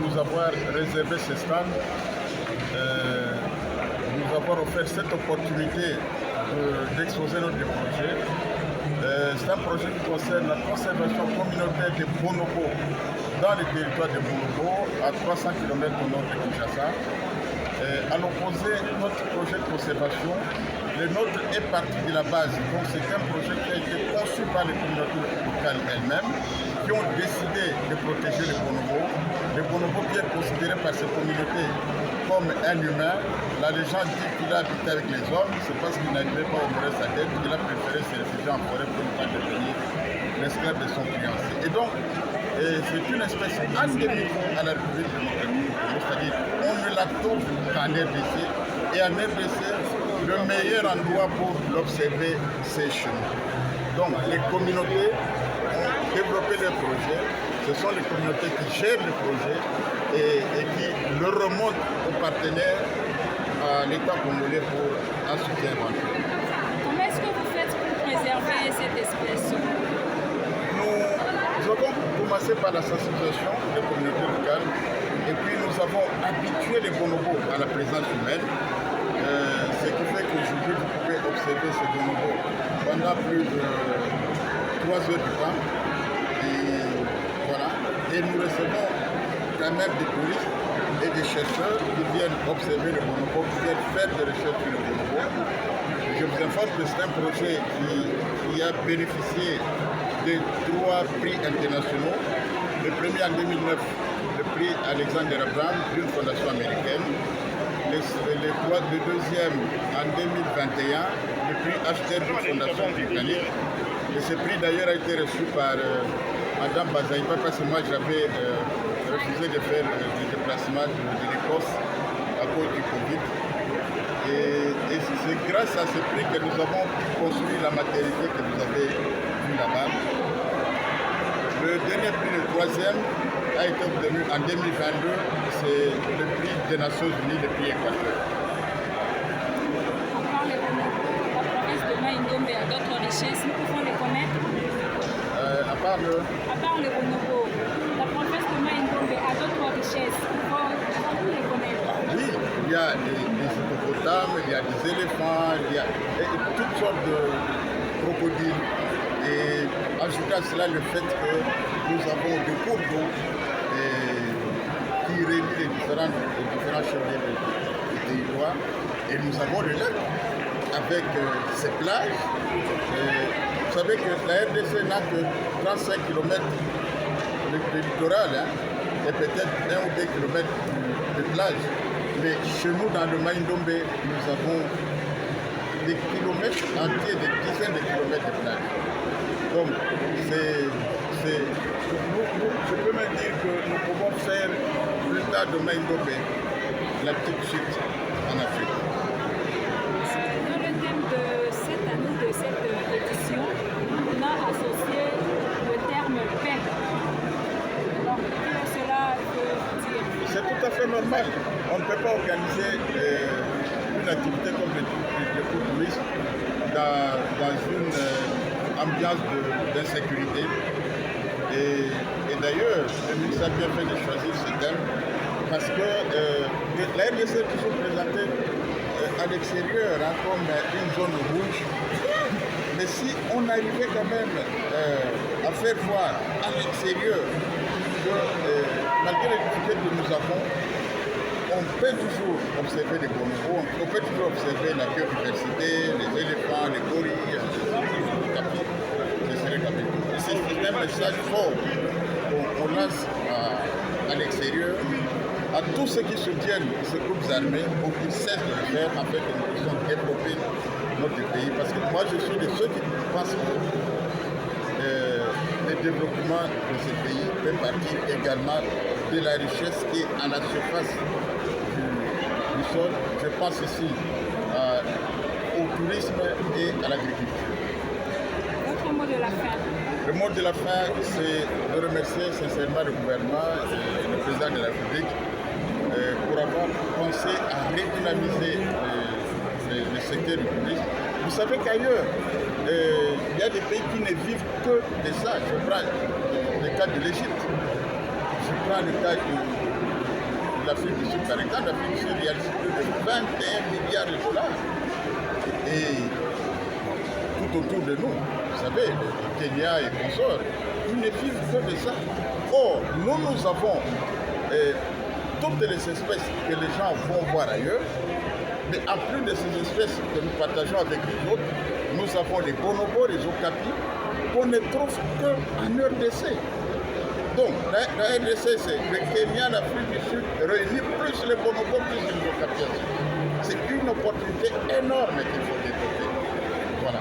nous avoir réservé ce stand, nous avoir offert cette opportunité d'exposer notre projet. C'est un projet qui concerne la conservation communautaire des bonobos dans le territoire de Bonobo, à 300 km au nord de Kinshasa. À l'opposé, notre projet de conservation, le nôtre est parti de la base. Donc c'est un projet qui a été conçu par les communautés locales elles-mêmes, qui ont décidé de protéger les bonobos. Le bonobo qui est considéré par ces communautés comme un humain. La légende dit qu'il a habité avec les hommes, c'est parce qu'il n'arrivait pas à honorer sa dette, qu'il a préféré se réfugier en forêt pour ne pas devenir l'esclave de son fiancé. Et donc, c'est une espèce endémique à la République démocratique, c'est-à-dire on ne la trouve qu'en RDC, et en RDC, le meilleur endroit pour l'observer, c'est chez nous. Donc les communautés ont développé des projets, ce sont les communautés qui gèrent les projets et qui le remontent aux partenaires, à l'État congolais pour un soutien éventuel. Comment est-ce que vous faites pour préserver cette espèce? Nous avons commencé par la sensibilisation des communautés locales et puis nous avons habitué les bonobos à la présence humaine, ce qui fait qu'aujourd'hui vous pouvez observer ces bonobos pendant plus de 3 heures du temps. Et voilà. Et nous recevons quand même des touristes et des chercheurs qui viennent observer les bonobos, qui viennent faire des recherches sur les bonobos. Je vous informe que c'est un projet qui a bénéficié de 3 prix internationaux. Le premier en 2009, le prix Alexander Abraham d'une fondation américaine. Le deuxième en 2021, le prix Achter d'une fondation britannique. Et ce prix d'ailleurs a été reçu par Madame Bazaïba parce que moi j'avais refusé de faire des déplacements de l'Écosse à cause du Covid. Et c'est grâce à ce prix que nous avons construit la maternité que vous avez vue là-bas. Le dernier prix, le troisième, a été obtenu en 2022, c'est le prix des Nations Unies, le prix Équateur. À part les bonobos, la province de Maïndombe a d'autres richesses, nous pouvons les connaître? À part les bonobos, la province de Maïndombe a d'autres richesses, pouvons les connaître? Oui, il y a des hippopotames, il y a des éléphants, il y a toutes sortes de crocodiles. Et ajouter à cela le fait que nous avons des cours d'eau qui relient les différents chemins du territoire. Et nous avons le lac avec ses plages. Vous savez que la RDC n'a que 35 km de littoral, et peut-être 1 ou 2 km de plage. Mais chez nous, dans le Maïndombe, nous avons des kilomètres entiers, des dizaines de kilomètres de plage. Donc, je peux même dire que nous pouvons faire plus tard de Maïndombe la petite chute en Afrique. Dans le thème de cette année, de cette édition, on a associé le terme paix. Donc, que cela veut dire? C'est tout à fait normal. On ne peut pas organiser une activité comme l'écotourisme dans une ambiance d'insécurité. Et d'ailleurs, le ministre a bien fait de choisir ce thème parce que la RDC est toujours présentée à l'extérieur comme une zone rouge. Mais si on arrivait quand même à faire voir à l'extérieur que malgré les difficultés que nous avons, on peut toujours observer les bonobos, on peut toujours observer la biodiversité, les éléphants, les gorilles, les tapirs. C'est un message fort qu'on lance à l'extérieur à tous ceux qui soutiennent ces groupes armés pour qu'ils cessent de le faire afin que nous puissions développer notre pays. Parce que moi je suis de ceux qui pensent que le développement de ce pays fait partie également de la richesse qui est à la surface du sol. Je pense ici au tourisme et à l'agriculture. Votre mot de la fin? Le mot de la fin, c'est de remercier sincèrement le gouvernement et le président de la République pour avoir pensé à redynamiser le secteur du tourisme. Vous savez qu'ailleurs, il y a des pays qui ne vivent que de ça. Je prends le cas de l'Égypte, je prends le cas du l'Afrique du Sud, par exemple, l'Afrique du Sud réalise plus de 21 milliards de dollars. Et tout autour de nous, vous savez, le Kenya et consorts, ils ne vivent que de ça. Or, nous avons toutes les espèces que les gens vont voir ailleurs, mais en plus de ces espèces que nous partageons avec les autres, nous avons les bonobos, les okapis, qu'on ne trouve qu'en RDC. Donc, la RDC, c'est le Kenya, l'Afrique du Sud, réunit plus les bonobos, plus les okapis. C'est une opportunité énorme qu'il faut développer. Voilà.